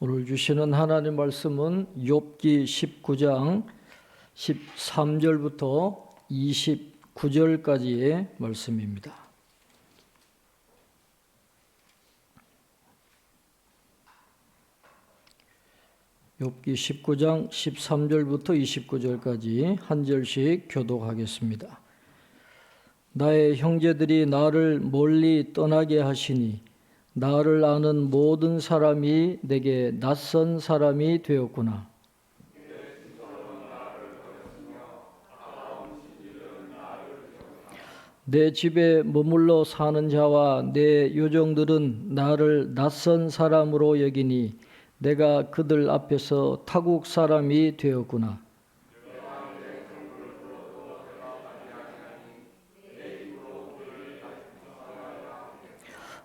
오늘 주시는 하나님 말씀은 욥기 19장 13절부터 29절까지의 말씀입니다. 욥기 19장 13절부터 29절까지 한 절씩 교독하겠습니다. 나의 형제들이 나를 멀리 떠나게 하시니 나를 아는 모든 사람이 내게 낯선 사람이 되었구나. 내 집에 머물러 사는 자와 내 요정들은 나를 낯선 사람으로 여기니 내가 그들 앞에서 타국 사람이 되었구나.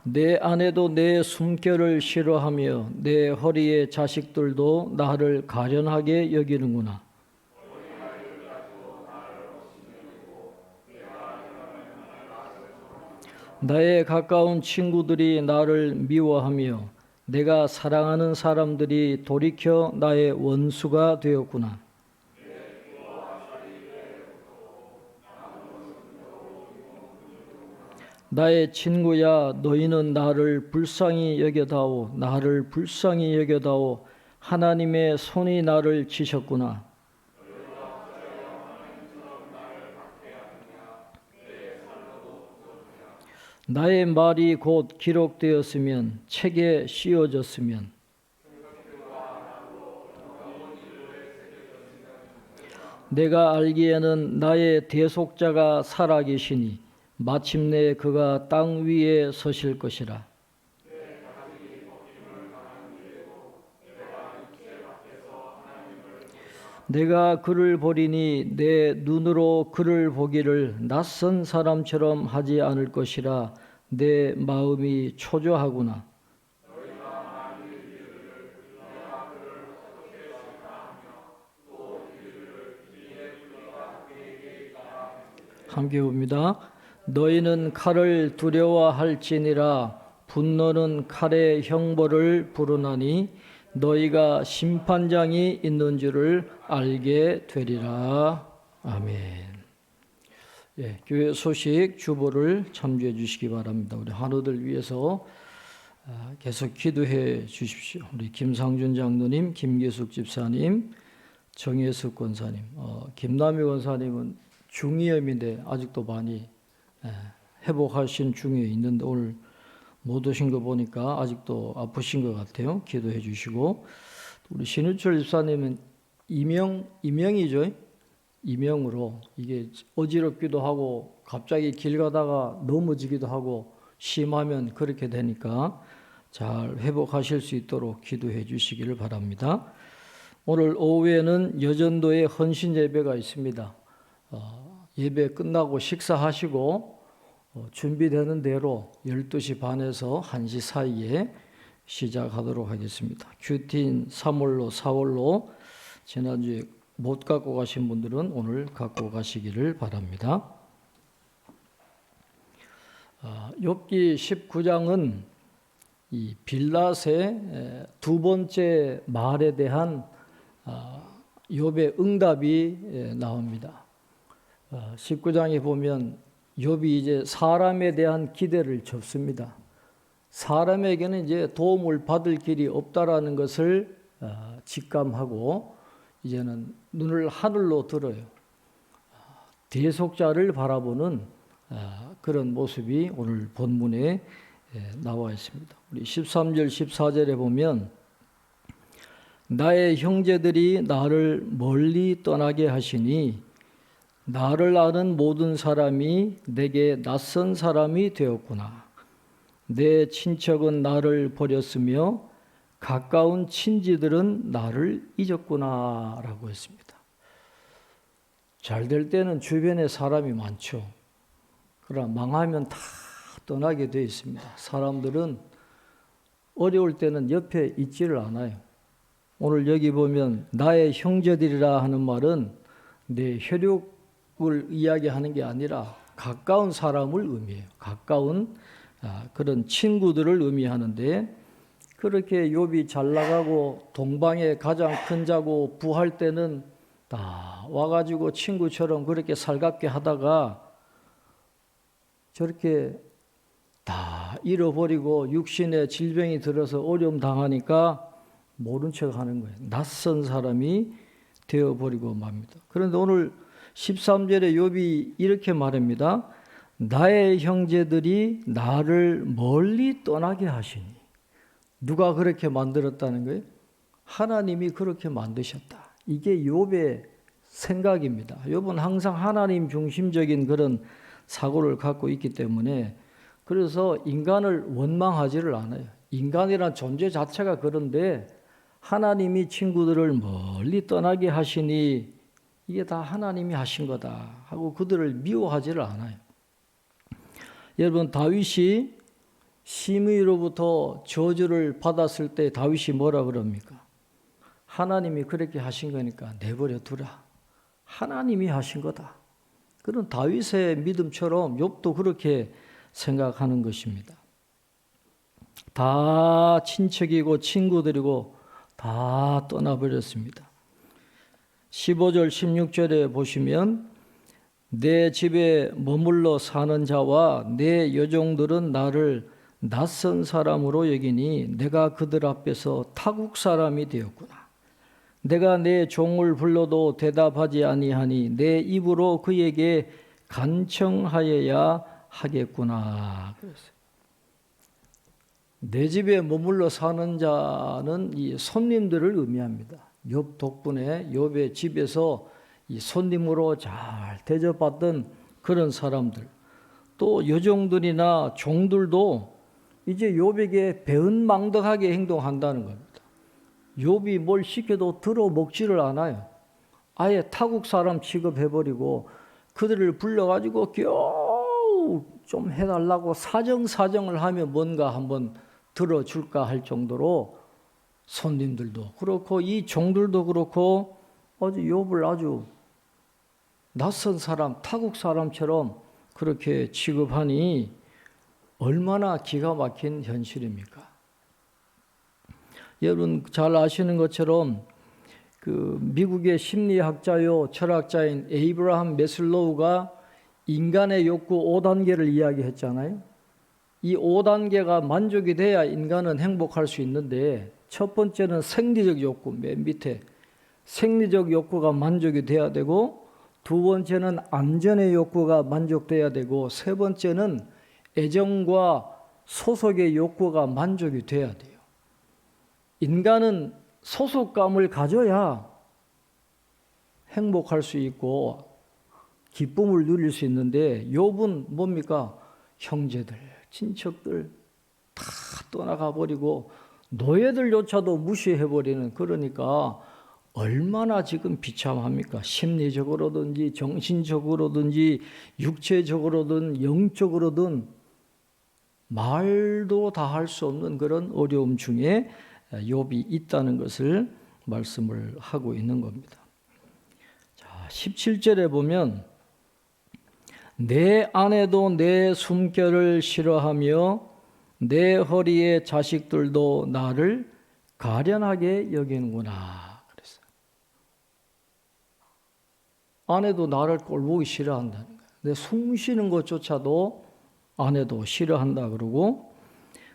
내 아내도 내 숨결을 싫어하며 내 허리의 자식들도 나를 가련하게 여기는구나. 나의 가까운 친구들이 나를 미워하며 내가 사랑하는 사람들이 돌이켜 나의 원수가 되었구나. 나의 친구야, 너희는 나를 불쌍히 여겨다오. 나를 불쌍히 여겨다오. 하나님의 손이 나를 치셨구나. 나의 말이 곧 기록되었으면, 책에 씌워졌으면, 내가 알기에는 나의 대속자가 살아계시니 마침내 그가 땅 위에 서실 것이라. 내가 그를 보리니 내 눈으로 그를 보기를 낯선 사람처럼 하지 않을 것이라. 내 마음이 초조하구나. 함께 봅니다. 너희는 칼을 두려워할지니라. 분노는 칼의 형벌을 부르나니 너희가 심판장이 있는 줄을 알게 되리라. 아멘. 예, 교회 소식 주보를 참조해 주시기 바랍니다. 우리 한우들 위해서 계속 기도해 주십시오. 우리 김상준 장로님, 김계숙 집사님, 정혜숙 권사님, 김남희 권사님은 중이염인데 아직도 많이 회복하신 중에 있는데 오늘 못 오신 거 보니까 아직도 아프신 것 같아요. 기도해 주시고, 우리 신우철 집사님은 이명이죠. 이명으로 이게 어지럽기도 하고 갑자기 길 가다가 넘어지기도 하고 심하면 그렇게 되니까 잘 회복하실 수 있도록 기도해 주시기를 바랍니다. 오늘 오후에는 여전도에 헌신 예배가 있습니다. 예배 끝나고 식사하시고 준비되는 대로 12시 반에서 1시 사이에 시작하도록 하겠습니다. 큐틴 3월로 4월로 지난주에 못 갖고 가신 분들은 오늘 갖고 가시기를 바랍니다. 욥기 19장은 이 빌닷의 두 번째 말에 대한 욥의 응답이 나옵니다. 19장에 보면 욥이 이제 사람에 대한 기대를 접습니다. 사람에게는 이제 도움을 받을 길이 없다라는 것을 직감하고 이제는 눈을 하늘로 들어요. 대속자를 바라보는 그런 모습이 오늘 본문에 나와 있습니다. 우리 13절 14절에 보면 나의 형제들이 나를 멀리 떠나게 하시니 나를 아는 모든 사람이 내게 낯선 사람이 되었구나. 내 친척은 나를 버렸으며 가까운 친지들은 나를 잊었구나 라고 했습니다. 잘 될 때는 주변에 사람이 많죠. 그러나 망하면 다 떠나게 되어 있습니다. 사람들은 어려울 때는 옆에 있지를 않아요. 오늘 여기 보면 나의 형제들이라 하는 말은 내 혈육을 이야기하는 게 아니라 가까운 사람을 의미해요. 가까운 그런 친구들을 의미하는데 그렇게 욥이 잘 나가고 동방의 가장 큰 자고 부할 때는 다 와가지고 친구처럼 그렇게 살갑게 하다가 저렇게 다 잃어버리고 육신의 질병이 들어서 어려움 당하니까 모른 척 하는 거예요. 낯선 사람이 되어버리고 맙니다. 그런데 오늘 13절에 욥이 이렇게 말합니다. 나의 형제들이 나를 멀리 떠나게 하시니. 누가 그렇게 만들었다는 거예요? 하나님이 그렇게 만드셨다. 이게 욥의 생각입니다. 욥은 항상 하나님 중심적인 그런 사고를 갖고 있기 때문에 그래서 인간을 원망하지를 않아요. 인간이란 존재 자체가 그런데 하나님이 친구들을 멀리 떠나게 하시니 이게 다 하나님이 하신 거다 하고 그들을 미워하지를 않아요. 여러분 다윗이 시므이로부터 저주를 받았을 때 다윗이 뭐라 그럽니까? 하나님이 그렇게 하신 거니까 내버려 두라. 하나님이 하신 거다. 그런 다윗의 믿음처럼 욥도 그렇게 생각하는 것입니다. 다 친척이고 친구들이고 다 떠나버렸습니다. 15절 16절에 보시면 내 집에 머물러 사는 자와 내 여종들은 나를 낯선 사람으로 여기니 내가 그들 앞에서 타국 사람이 되었구나. 내가 내 종을 불러도 대답하지 아니하니 내 입으로 그에게 간청하여야 하겠구나. 그랬어요. 내 집에 머물러 사는 자는 이 손님들을 의미합니다. 욥 덕분에 욥의 집에서 이 손님으로 잘 대접받던 그런 사람들, 또 여종들이나 종들도 이제 욥에게 배은망덕하게 행동한다는 겁니다. 욥이 뭘 시켜도 들어 먹지를 않아요. 아예 타국 사람 취급해버리고 그들을 불러가지고 겨우 좀 해달라고 사정을 하면 뭔가 한번 들어줄까 할 정도로 손님들도 그렇고 이 종들도 그렇고 아주 욥을 아주 낯선 사람, 타국 사람처럼 그렇게 취급하니 얼마나 기가 막힌 현실입니까? 여러분 잘 아시는 것처럼 그 미국의 심리학자요 철학자인 에이브라함 매슬로우가 인간의 욕구 5단계를 이야기했잖아요. 이 5단계가 만족이 돼야 인간은 행복할 수 있는데 첫 번째는 생리적 욕구, 맨 밑에 생리적 욕구가 만족이 돼야 되고 두 번째는 안전의 욕구가 만족돼야 되고 세 번째는 애정과 소속의 욕구가 만족이 돼야 돼요. 인간은 소속감을 가져야 행복할 수 있고 기쁨을 누릴 수 있는데 욥은 뭡니까? 형제들, 친척들 다 떠나가 버리고 노예들조차도 무시해버리는 그러니까 얼마나 지금 비참합니까? 심리적으로든지 정신적으로든지 육체적으로든 영적으로든 말도 다 할 수 없는 그런 어려움 중에 욥이 있다는 것을 말씀을 하고 있는 겁니다. 자, 17절에 보면 내 아내도 내 숨결을 싫어하며 내 허리의 자식들도 나를 가련하게 여기는구나 그랬어요. 아내도 나를 꼴보기 싫어한다는 거예요. 내 숨 쉬는 것조차도 아내도 싫어한다 그러고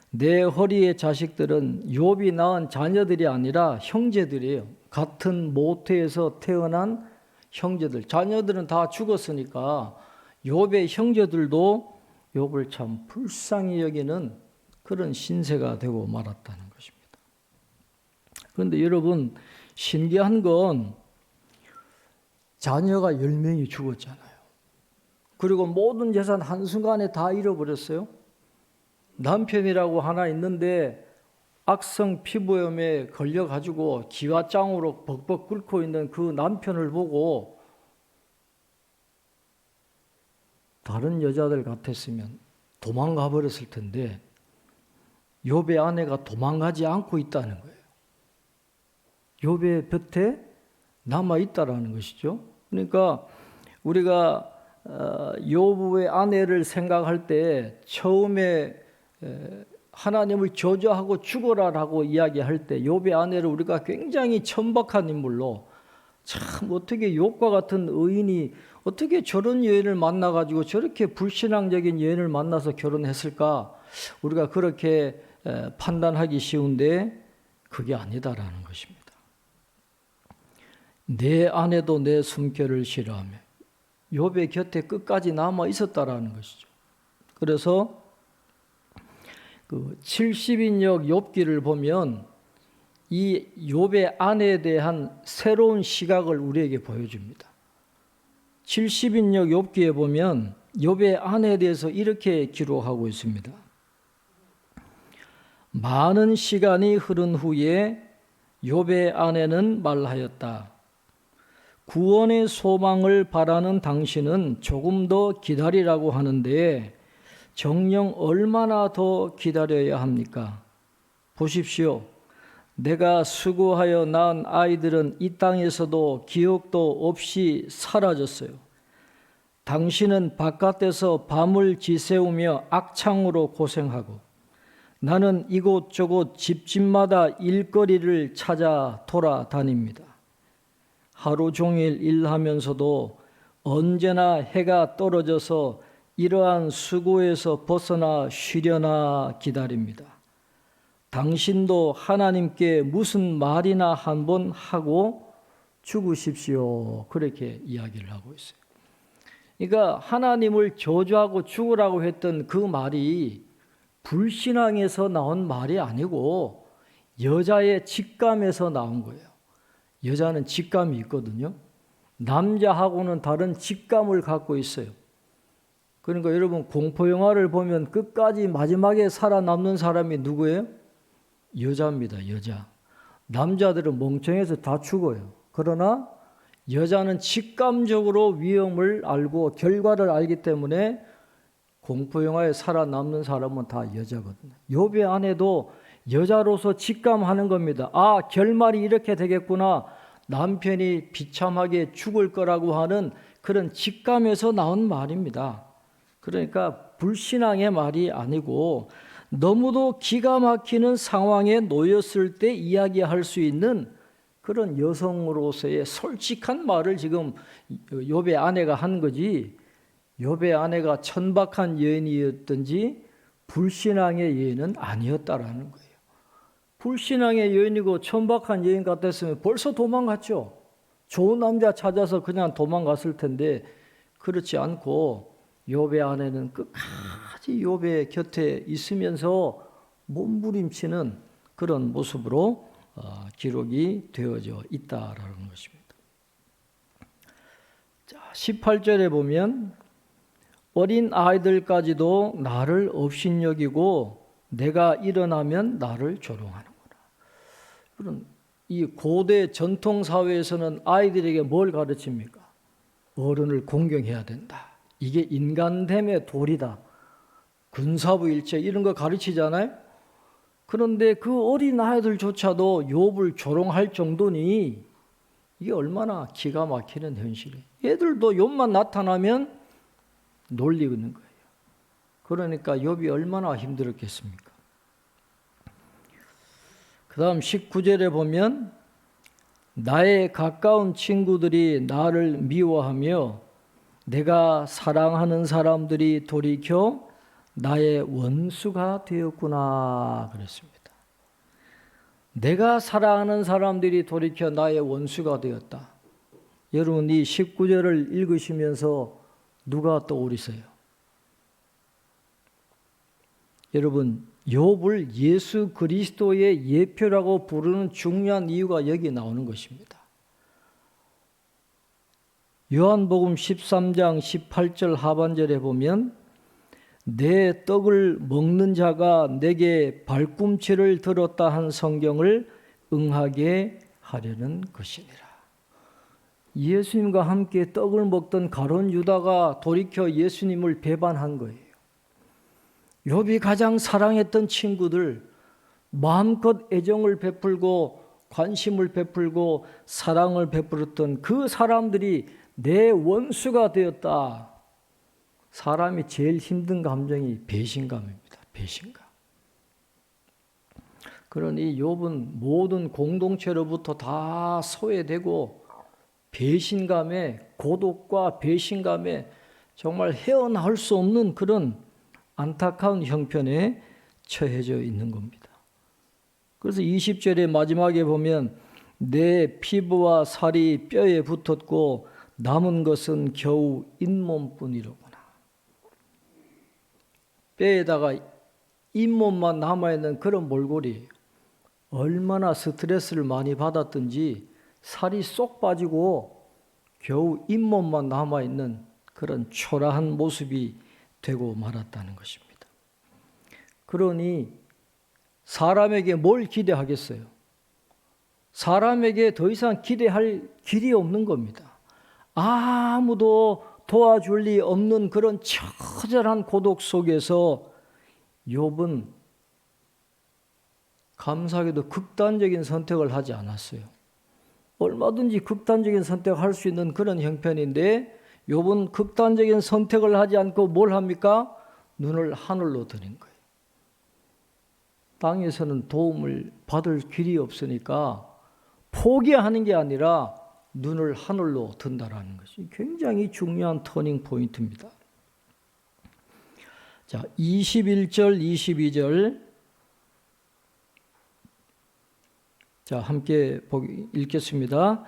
내 허리의 자식들은 욥이 낳은 자녀들이 아니라 형제들이에요. 같은 모태에서 태어난 형제들. 자녀들은 다 죽었으니까 욥의 형제들도 욥을 참 불쌍히 여기는 그런 신세가 되고 말았다는 것입니다. 그런데 여러분 신기한 건 자녀가 10명이 죽었잖아요. 그리고 모든 재산 한순간에 다 잃어버렸어요. 남편이라고 하나 있는데 악성 피부염에 걸려가지고 기와장으로 벅벅 끓고 있는 그 남편을 보고 다른 여자들 같았으면 도망가 버렸을 텐데 욥의 아내가 도망가지 않고 있다는 거예요. 욥의 곁에 남아 있다라는 것이죠. 그러니까 우리가 욥의 아내를 생각할 때 처음에 하나님을 저주하고 죽어라라고 이야기할 때 욥의 아내를 우리가 굉장히 천박한 인물로, 참 어떻게 욥과 같은 의인이 어떻게 저런 여인을 만나가지고 저렇게 불신앙적인 여인을 만나서 결혼했을까? 우리가 그렇게 판단하기 쉬운데 그게 아니다라는 것입니다. 내 아내도 내 숨결을 싫어하며 욥의 곁에 끝까지 남아 있었다라는 것이죠. 그래서 그 70인역 욥기를 보면 이 욥의 아내에 대한 새로운 시각을 우리에게 보여줍니다. 70인역 욥기에 보면 욥의 아내에 대해서 이렇게 기록하고 있습니다. 많은 시간이 흐른 후에 욥의 아내는 말하였다. 구원의 소망을 바라는 당신은 조금 더 기다리라고 하는데 정녕 얼마나 더 기다려야 합니까? 보십시오. 내가 수고하여 낳은 아이들은 이 땅에서도 기억도 없이 사라졌어요. 당신은 바깥에서 밤을 지새우며 악창으로 고생하고 나는 이곳저곳 집집마다 일거리를 찾아 돌아다닙니다. 하루 종일 일하면서도 언제나 해가 떨어져서 이러한 수고에서 벗어나 쉬려나 기다립니다. 당신도 하나님께 무슨 말이나 한번 하고 죽으십시오. 그렇게 이야기를 하고 있어요. 그러니까 하나님을 저주하고 죽으라고 했던 그 말이 불신앙에서 나온 말이 아니고 여자의 직감에서 나온 거예요. 여자는 직감이 있거든요. 남자하고는 다른 직감을 갖고 있어요. 그러니까 여러분 공포영화를 보면 끝까지 마지막에 살아남는 사람이 누구예요? 여자입니다. 여자. 남자들은 멍청해서 다 죽어요. 그러나 여자는 직감적으로 위험을 알고 결과를 알기 때문에 공포영화에 살아남는 사람은 다 여자거든요. 욥의 아내도 여자로서 직감하는 겁니다. 아, 결말이 이렇게 되겠구나. 남편이 비참하게 죽을 거라고 하는 그런 직감에서 나온 말입니다. 그러니까 불신앙의 말이 아니고 너무도 기가 막히는 상황에 놓였을 때 이야기할 수 있는 그런 여성으로서의 솔직한 말을 지금 욥의 아내가 한 거지, 욥의 아내가 천박한 여인이었든지 불신앙의 여인은 아니었다라는 거예요. 불신앙의 여인이고 천박한 여인 같았으면 벌써 도망갔죠. 좋은 남자 찾아서 그냥 도망갔을 텐데 그렇지 않고 욥의 아내는 끝까지 욥의 곁에 있으면서 몸부림치는 그런 모습으로 기록이 되어져 있다라는 것입니다. 자, 18절에 보면 어린 아이들까지도 나를 업신여기고 내가 일어나면 나를 조롱하는구나. 그런 이 고대 전통 사회에서는 아이들에게 뭘 가르칩니까? 어른을 공경해야 된다. 이게 인간됨의 도리다. 근사부일체 이런 거 가르치잖아요. 그런데 그 어린 아이들조차도 욥을 조롱할 정도니 이게 얼마나 기가 막히는 현실이에요. 얘들도 욥만 나타나면 놀리는 거예요. 그러니까 욥이 얼마나 힘들었겠습니까? 그 다음 19절에 보면 나의 가까운 친구들이 나를 미워하며 내가 사랑하는 사람들이 돌이켜 나의 원수가 되었구나 그랬습니다. 내가 사랑하는 사람들이 돌이켜 나의 원수가 되었다. 여러분 이 19절을 읽으시면서 누가 떠오르세요? 여러분 욥을 예수 그리스도의 예표라고 부르는 중요한 이유가 여기 나오는 것입니다. 요한복음 13장 18절 하반절에 보면 내 떡을 먹는 자가 내게 발꿈치를 들었다 한 성경을 응하게 하려는 것이니라. 예수님과 함께 떡을 먹던 가룟 유다가 돌이켜 예수님을 배반한 거예요. 욥이 가장 사랑했던 친구들, 마음껏 애정을 베풀고 관심을 베풀고 사랑을 베풀었던 그 사람들이 내 원수가 되었다. 사람이 제일 힘든 감정이 배신감입니다. 배신감. 그러니 욥은 모든 공동체로부터 다 소외되고 배신감에, 고독과 배신감에 정말 헤어나올 수 없는 그런 안타까운 형편에 처해져 있는 겁니다. 그래서 20절의 마지막에 보면 내 피부와 살이 뼈에 붙었고 남은 것은 겨우 잇몸뿐이로구나. 뼈에다가 잇몸만 남아있는 그런 몰골이에요. 얼마나 스트레스를 많이 받았든지 살이 쏙 빠지고 겨우 잇몸만 남아있는 그런 초라한 모습이 되고 말았다는 것입니다. 그러니 사람에게 뭘 기대하겠어요? 사람에게 더 이상 기대할 길이 없는 겁니다. 아무도 도와줄 리 없는 그런 처절한 고독 속에서 욥은 감사하게도 극단적인 선택을 하지 않았어요. 얼마든지 극단적인 선택을 할 수 있는 그런 형편인데 욥은 극단적인 선택을 하지 않고 뭘 합니까? 눈을 하늘로 드린 거예요. 땅에서는 도움을 받을 길이 없으니까 포기하는 게 아니라 눈을 하늘로 든다라는 것이 굉장히 중요한 터닝 포인트입니다. 자, 21절, 22절. 자, 함께 읽겠습니다.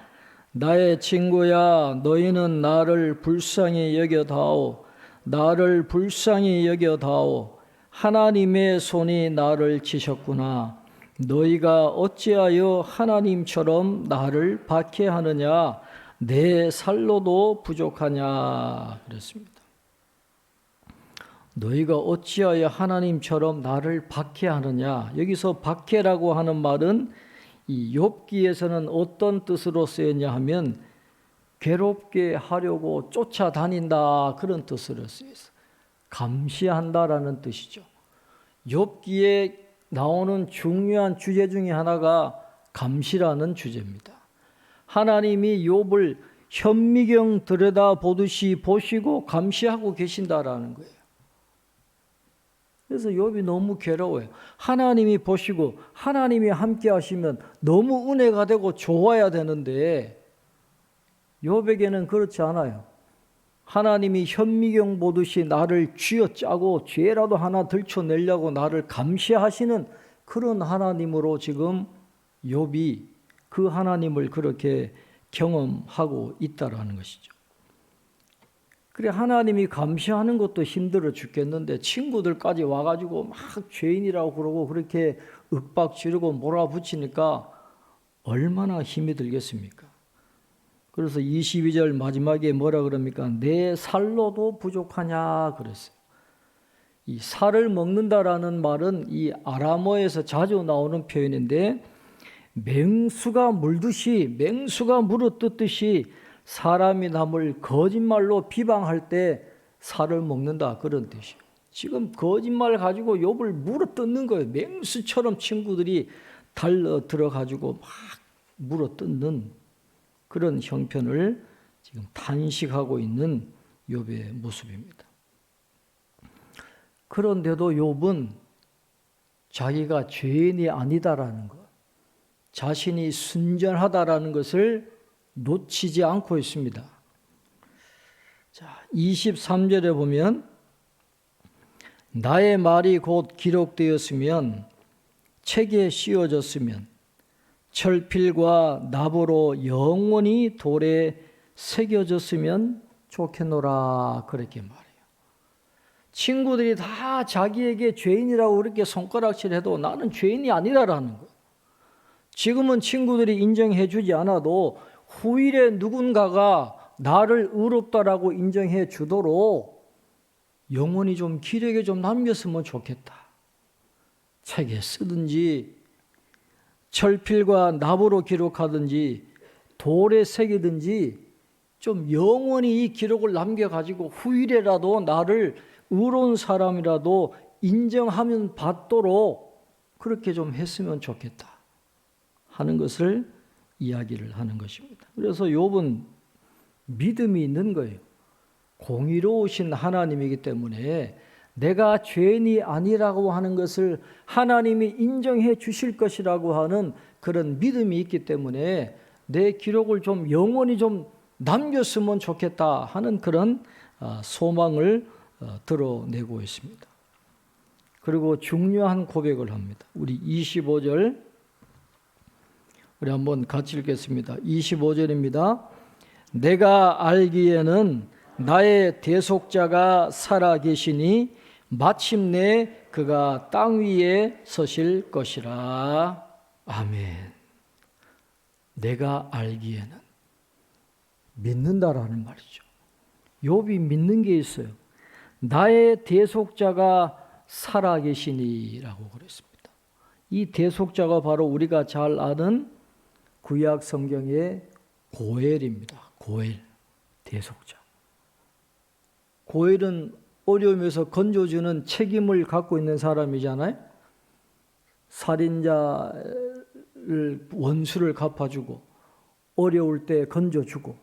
나의 친구야, 너희는 나를 불쌍히 여겨다오. 나를 불쌍히 여겨다오. 하나님의 손이 나를 치셨구나. 너희가 어찌하여 하나님처럼 나를 박해하느냐? 내 살로도 부족하냐? 그랬습니다. 너희가 어찌하여 하나님처럼 나를 박해하느냐? 여기서 박해라고 하는 말은 이 욥기에서는 어떤 뜻으로 쓰였냐 하면 괴롭게 하려고 쫓아다닌다, 그런 뜻으로 쓰였어요. 감시한다라는 뜻이죠. 욥기에 나오는 중요한 주제 중에 하나가 감시라는 주제입니다. 하나님이 욥을 현미경 들여다보듯이 보시고 감시하고 계신다라는 거예요. 그래서 욥이 너무 괴로워요. 하나님이 보시고 하나님이 함께 하시면 너무 은혜가 되고 좋아야 되는데 욥에게는 그렇지 않아요. 하나님이 현미경 보듯이 나를 쥐어짜고 죄라도 하나 들춰내려고 나를 감시하시는 그런 하나님으로 지금 욥이 그 하나님을 그렇게 경험하고 있다라는 것이죠. 그래, 하나님이 감시하는 것도 힘들어 죽겠는데 친구들까지 와가지고 막 죄인이라고 그러고 그렇게 윽박 지르고 몰아붙이니까 얼마나 힘이 들겠습니까? 그래서 22절 마지막에 뭐라 그럽니까? 내 살로도 부족하냐 그랬어요. 이 살을 먹는다라는 말은 이 아람어에서 자주 나오는 표현인데 맹수가 물듯이, 맹수가 물어뜯듯이 사람이 남을 거짓말로 비방할 때 살을 먹는다, 그런 뜻이에요. 지금 거짓말 가지고 욥을 물어뜯는 거예요. 맹수처럼 친구들이 달려 들어가지고 막 물어뜯는 그런 형편을 지금 탄식하고 있는 욥의 모습입니다. 그런데도 욥은 자기가 죄인이 아니다라는 것, 자신이 순전하다라는 것을 놓치지 않고 있습니다. 자, 23절에 보면 나의 말이 곧 기록되었으면 책에 씌워졌으면 철필과 납으로 영원히 돌에 새겨졌으면 좋겠노라, 그렇게 말해요. 친구들이 다 자기에게 죄인이라고 그렇게 손가락질해도 나는 죄인이 아니라라는 거예요. 지금은 친구들이 인정해 주지 않아도 후일에 누군가가 나를 의롭다라고 인정해 주도록 영원히 좀 기록에 좀 남겼으면 좋겠다. 책에 쓰든지 철필과 납으로 기록하든지 돌에 새기든지 좀 영원히 이 기록을 남겨가지고 후일에라도 나를 의로운 사람이라도 인정하면 받도록 그렇게 좀 했으면 좋겠다 하는 것을 이야기를 하는 것입니다. 그래서 욥은 믿음이 있는 거예요. 공의로우신 하나님이기 때문에 내가 죄인이 아니라고 하는 것을 하나님이 인정해 주실 것이라고 하는 그런 믿음이 있기 때문에 내 기록을 좀 영원히 좀 남겼으면 좋겠다 하는 그런 소망을 드러내고 있습니다. 그리고 중요한 고백을 합니다. 우리 25절 우리 한번 같이 읽겠습니다. 25절입니다. 내가 알기에는 나의 대속자가 살아계시니 마침내 그가 땅 위에 서실 것이라. 아멘. 내가 알기에는 믿는다라는 말이죠. 욥이 믿는 게 있어요. 나의 대속자가 살아계시니라고 그랬습니다. 이 대속자가 바로 우리가 잘 아는 구약 성경의 고엘입니다. 고엘, 대속자. 고엘은 어려움에서 건져주는 책임을 갖고 있는 사람이잖아요. 살인자를 원수를 갚아주고 어려울 때 건져주고,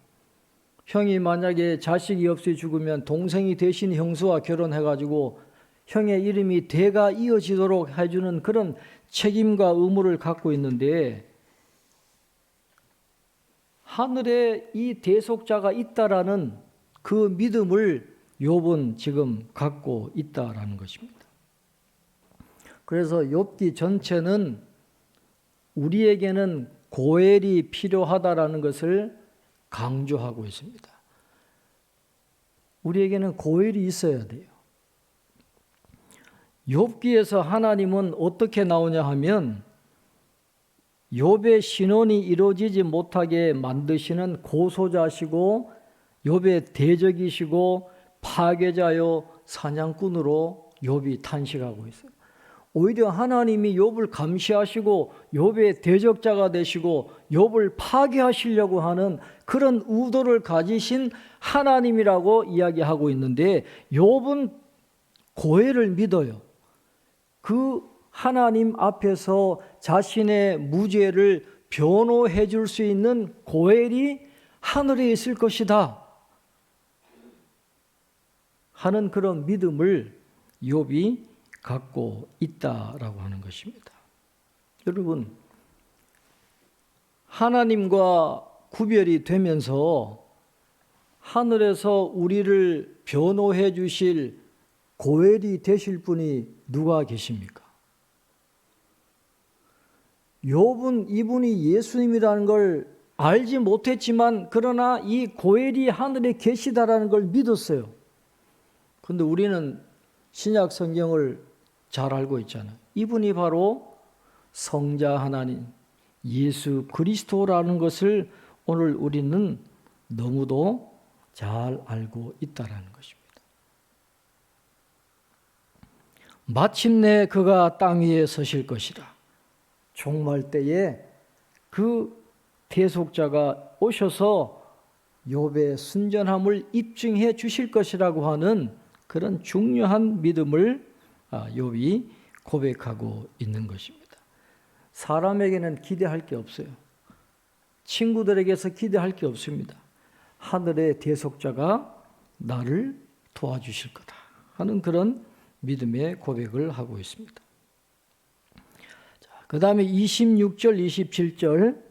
형이 만약에 자식이 없이 죽으면 동생이 대신 형수와 결혼해가지고 형의 이름이 대가 이어지도록 해주는 그런 책임과 의무를 갖고 있는데, 하늘에 이 대속자가 있다라는 그 믿음을 욥은 지금 갖고 있다라는 것입니다. 그래서 욥기 전체는 우리에게는 고엘이 필요하다라는 것을 강조하고 있습니다. 우리에게는 고엘이 있어야 돼요. 욥기에서 하나님은 어떻게 나오냐 하면 욥의 신원이 이루어지지 못하게 만드시는 고소자시고 욥의 대적이시고 파괴자요 사냥꾼으로 욥이 탄식하고 있어요. 오히려 하나님이 욥을 감시하시고 욥의 대적자가 되시고 욥을 파괴하시려고 하는 그런 의도를 가지신 하나님이라고 이야기하고 있는데, 욥은 고엘을 믿어요. 그 하나님 앞에서 자신의 무죄를 변호해 줄 수 있는 고엘이 하늘에 있을 것이다 하는 그런 믿음을 욥이 갖고 있다라고 하는 것입니다. 여러분, 하나님과 구별이 되면서 하늘에서 우리를 변호해 주실 고엘이 되실 분이 누가 계십니까? 욥은 이분이 예수님이라는 걸 알지 못했지만 그러나 이 고엘이 하늘에 계시다라는 걸 믿었어요. 그런데 우리는 신약 성경을 잘 알고 있잖아요. 이분이 바로 성자 하나님 예수 그리스도라는 것을 오늘 우리는 너무도 잘 알고 있다라는 것입니다. 마침내 그가 땅 위에 서실 것이라. 종말 때에 그 대속자가 오셔서 욥의 순전함을 입증해 주실 것이라고 하는 그런 중요한 믿음을 욥이 고백하고 있는 것입니다. 사람에게는 기대할 게 없어요. 친구들에게서 기대할 게 없습니다. 하늘의 대속자가 나를 도와주실 거다 하는 그런 믿음의 고백을 하고 있습니다. 그 다음에 26절, 27절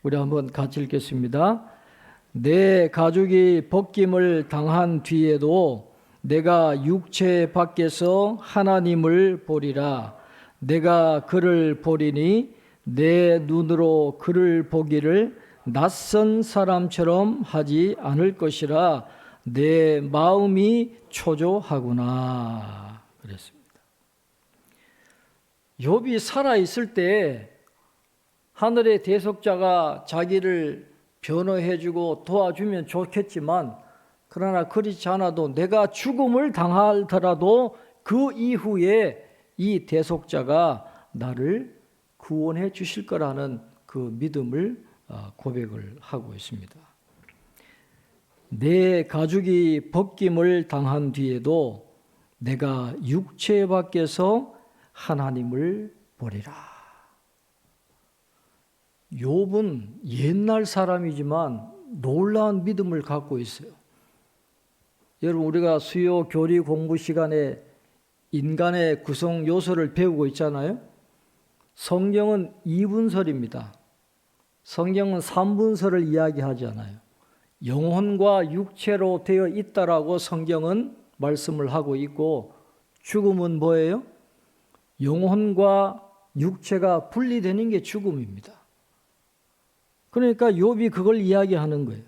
우리 한번 같이 읽겠습니다. 내 가죽이 벗김을 당한 뒤에도 내가 육체 밖에서 하나님을 보리라. 내가 그를 보리니 내 눈으로 그를 보기를 낯선 사람처럼 하지 않을 것이라. 내 마음이 초조하구나 그랬습니다. 욥이 살아있을 때 하늘의 대속자가 자기를 변호해주고 도와주면 좋겠지만, 그러나 그렇지 않아도 내가 죽음을 당하더라도 그 이후에 이 대속자가 나를 구원해 주실 거라는 그 믿음을 고백을 하고 있습니다. 내 가죽이 벗김을 당한 뒤에도 내가 육체 밖에서 하나님을 보리라. 욥은 옛날 사람이지만 놀라운 믿음을 갖고 있어요. 여러분, 우리가 수요 교리 공부 시간에 인간의 구성 요소를 배우고 있잖아요. 성경은 2분설입니다. 성경은 3분설을 이야기하지 않아요. 영혼과 육체로 되어 있다라고 성경은 말씀을 하고 있고, 죽음은 뭐예요? 영혼과 육체가 분리되는 게 죽음입니다. 그러니까 욥이 그걸 이야기하는 거예요.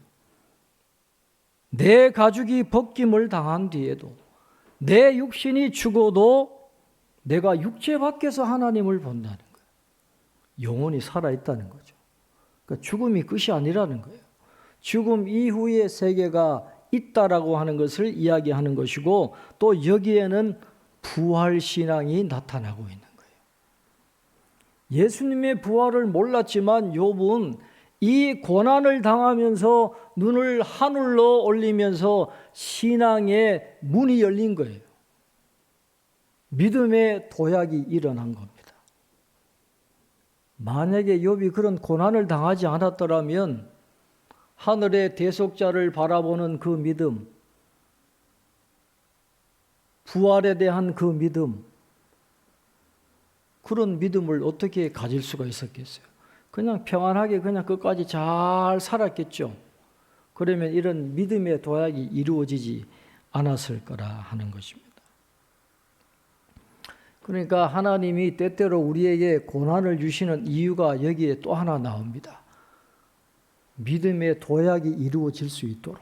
내 가죽이 벗김을 당한 뒤에도, 내 육신이 죽어도 내가 육체 밖에서 하나님을 본다는 거예요. 영혼이 살아있다는 거죠. 그러니까 죽음이 끝이 아니라는 거예요. 죽음 이후의 세계가 있다라고 하는 것을 이야기하는 것이고, 또 여기에는 부활신앙이 나타나고 있는 거예요. 예수님의 부활을 몰랐지만 욥은 이 고난을 당하면서 눈을 하늘로 올리면서 신앙의 문이 열린 거예요. 믿음의 도약이 일어난 겁니다. 만약에 욥이 그런 고난을 당하지 않았더라면 하늘의 대속자를 바라보는 그 믿음, 부활에 대한 그 믿음, 그런 믿음을 어떻게 가질 수가 있었겠어요? 그냥 평안하게 그냥 끝까지 잘 살았겠죠. 그러면 이런 믿음의 도약이 이루어지지 않았을 거라 하는 것입니다. 그러니까 하나님이 때때로 우리에게 고난을 주시는 이유가 여기에 또 하나 나옵니다. 믿음의 도약이 이루어질 수 있도록,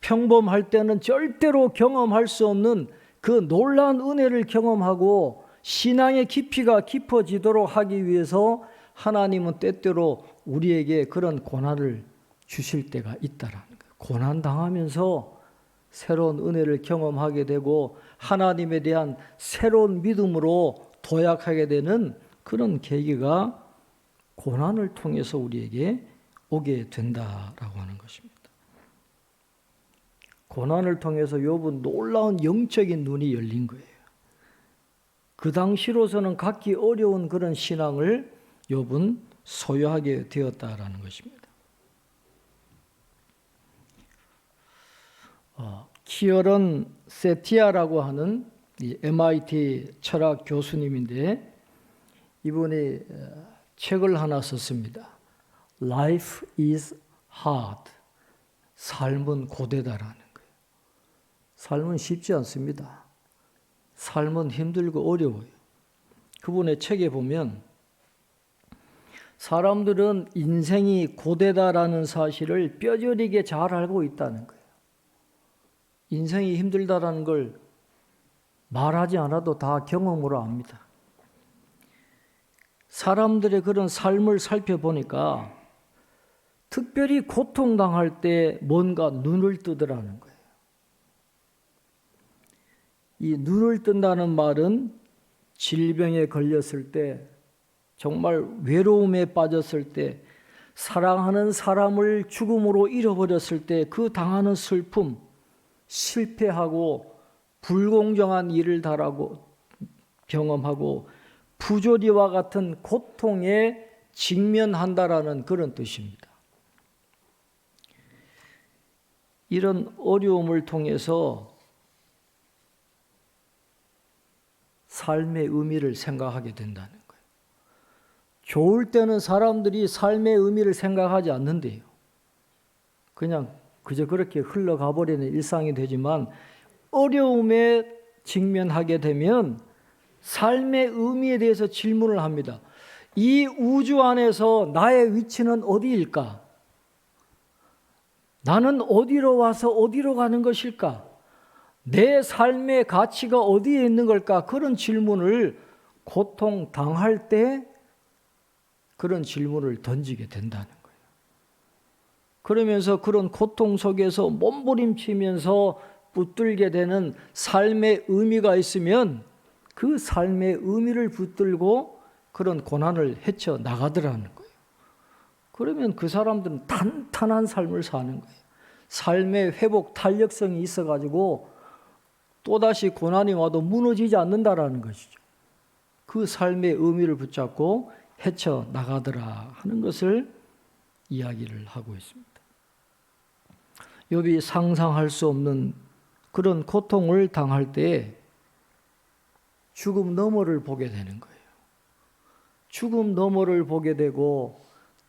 평범할 때는 절대로 경험할 수 없는 그 놀라운 은혜를 경험하고 신앙의 깊이가 깊어지도록 하기 위해서 하나님은 때때로 우리에게 그런 고난을 주실 때가 있다라는 거예요. 고난 당하면서 새로운 은혜를 경험하게 되고 하나님에 대한 새로운 믿음으로 도약하게 되는 그런 계기가 고난을 통해서 우리에게 오게 된다라고 하는 것입니다. 고난을 통해서 욥은 놀라운 영적인 눈이 열린 거예요. 그 당시로서는 갖기 어려운 그런 신앙을 욥은 소유하게 되었다라는 것입니다. 키어런 세티아라고 하는 MIT 철학 교수님인데, 이분이 책을 하나 썼습니다. Life is hard. 삶은 고되다라는 거예요. 삶은 쉽지 않습니다. 삶은 힘들고 어려워요. 그분의 책에 보면 사람들은 인생이 고되다라는 사실을 뼈저리게 잘 알고 있다는 거예요. 인생이 힘들다라는 걸 말하지 않아도 다 경험으로 압니다. 사람들의 그런 삶을 살펴보니까 특별히 고통당할 때 뭔가 눈을 뜨더라는 거예요. 이 눈을 뜬다는 말은 질병에 걸렸을 때, 정말 외로움에 빠졌을 때, 사랑하는 사람을 죽음으로 잃어버렸을 때 그 당하는 슬픔, 실패하고 불공정한 일을 당하고 경험하고 부조리와 같은 고통에 직면한다라는 그런 뜻입니다. 이런 어려움을 통해서 삶의 의미를 생각하게 된다는 거예요. 좋을 때는 사람들이 삶의 의미를 생각하지 않는데요. 그냥 그저 그렇게 흘러가 버리는 일상이 되지만 어려움에 직면하게 되면 삶의 의미에 대해서 질문을 합니다. 이 우주 안에서 나의 위치는 어디일까? 나는 어디로 와서 어디로 가는 것일까? 내 삶의 가치가 어디에 있는 걸까? 그런 질문을 고통 당할 때 그런 질문을 던지게 된다는 거예요. 그러면서 그런 고통 속에서 몸부림치면서 붙들게 되는 삶의 의미가 있으면 그 삶의 의미를 붙들고 그런 고난을 헤쳐나가더라는 거예요. 그러면 그 사람들은 탄탄한 삶을 사는 거예요. 삶의 회복 탄력성이 있어가지고 또다시 고난이 와도 무너지지 않는다라는 것이죠. 그 삶의 의미를 붙잡고 헤쳐나가더라 하는 것을 이야기를 하고 있습니다. 욥이 상상할 수 없는 그런 고통을 당할 때 죽음 너머를 보게 되는 거예요. 죽음 너머를 보게 되고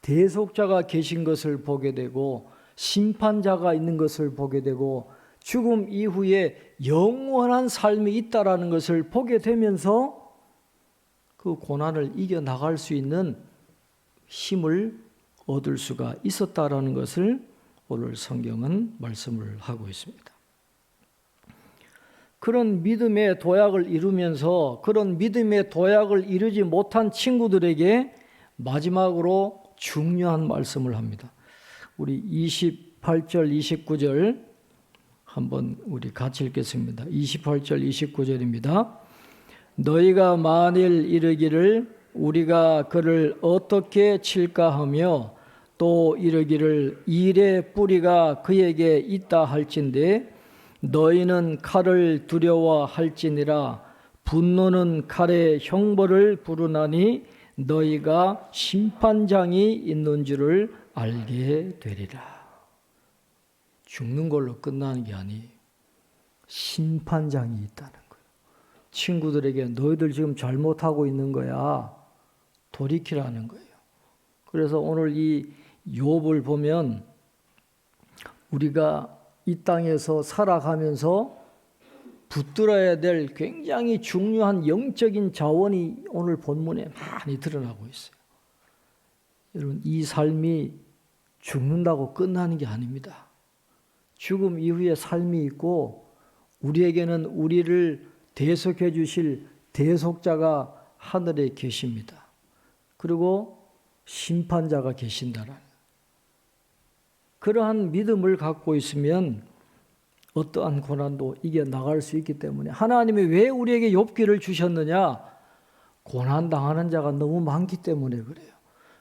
대속자가 계신 것을 보게 되고 심판자가 있는 것을 보게 되고 죽음 이후에 영원한 삶이 있다라는 것을 보게 되면서 그 고난을 이겨나갈 수 있는 힘을 얻을 수가 있었다라는 것을 오늘 성경은 말씀을 하고 있습니다. 그런 믿음의 도약을 이루면서 그런 믿음의 도약을 이루지 못한 친구들에게 마지막으로 중요한 말씀을 합니다. 우리 28절, 29절 한번 우리 같이 읽겠습니다. 28절, 29절입니다. 너희가 만일 이르기를 우리가 그를 어떻게 칠까 하며 또 이르기를 일의 뿌리가 그에게 있다 할진대 너희는 칼을 두려워할지니라 분노는 칼의 형벌을 부르나니 너희가 심판장이 있는 줄을 알게 되리라. 죽는 걸로 끝나는 게 아니에요. 심판장이 있다는 거예요. 친구들에게 너희들 지금 잘못하고 있는 거야. 돌이키라는 거예요. 그래서 오늘 이 욥을 보면 우리가 이 땅에서 살아가면서 붙들어야 될 굉장히 중요한 영적인 자원이 오늘 본문에 많이 드러나고 있어요. 여러분, 이 삶이 죽는다고 끝나는 게 아닙니다. 죽음 이후에 삶이 있고 우리에게는 우리를 대속해 주실 대속자가 하늘에 계십니다. 그리고 심판자가 계신다라는 그러한 믿음을 갖고 있으면 어떠한 고난도 이겨나갈 수 있기 때문에 하나님이 왜 우리에게 욥기를 주셨느냐? 고난당하는 자가 너무 많기 때문에 그래요.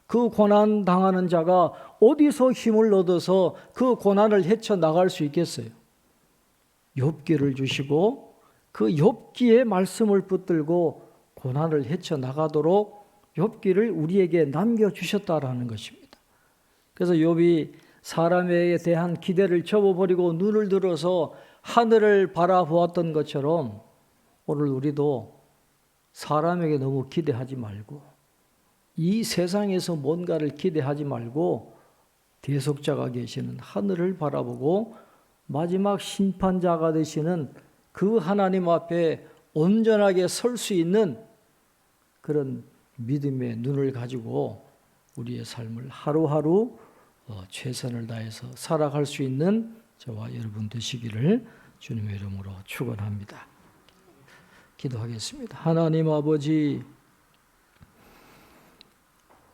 그 고난당하는 자가 어디서 힘을 얻어서 그 고난을 헤쳐나갈 수 있겠어요? 욥기를 주시고 그 욥기의 말씀을 붙들고 고난을 헤쳐나가도록 욥기를 우리에게 남겨주셨다라는 것입니다. 그래서 욥이 사람에 대한 기대를 접어버리고 눈을 들어서 하늘을 바라보았던 것처럼 오늘 우리도 사람에게 너무 기대하지 말고 이 세상에서 뭔가를 기대하지 말고 대속자가 계시는 하늘을 바라보고 마지막 심판자가 되시는 그 하나님 앞에 온전하게 설 수 있는 그런 믿음의 눈을 가지고 우리의 삶을 하루하루 최선을 다해서 살아갈 수 있는 저와 여러분 되시기를 주님의 이름으로 축원합니다. 기도하겠습니다. 하나님 아버지,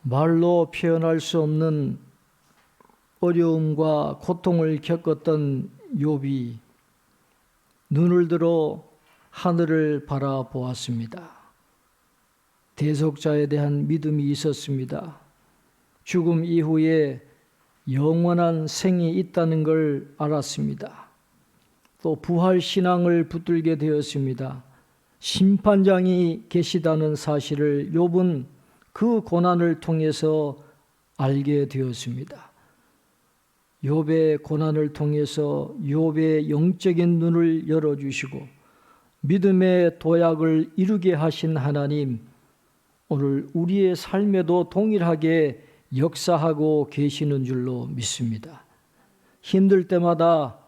말로 표현할 수 없는 어려움과 고통을 겪었던 욥이 눈을 들어 하늘을 바라보았습니다. 대속자에 대한 믿음이 있었습니다. 죽음 이후에 영원한 생이 있다는 걸 알았습니다. 또 부활 신앙을 붙들게 되었습니다. 심판장이 계시다는 사실을 욥은 그 고난을 통해서 알게 되었습니다. 욥의 고난을 통해서 욥의 영적인 눈을 열어주시고 믿음의 도약을 이루게 하신 하나님, 오늘 우리의 삶에도 동일하게 역사하고 계시는 줄로 믿습니다. 힘들 때마다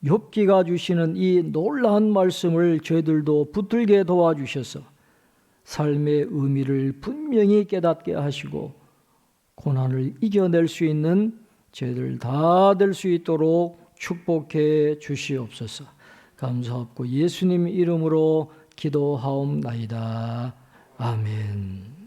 욥기가 주시는 이 놀라운 말씀을 저희들도 붙들게 도와주셔서 삶의 의미를 분명히 깨닫게 하시고 고난을 이겨낼 수 있는 저희들 다 될 수 있도록 축복해 주시옵소서. 감사하고 예수님 이름으로 기도하옵나이다. 아멘.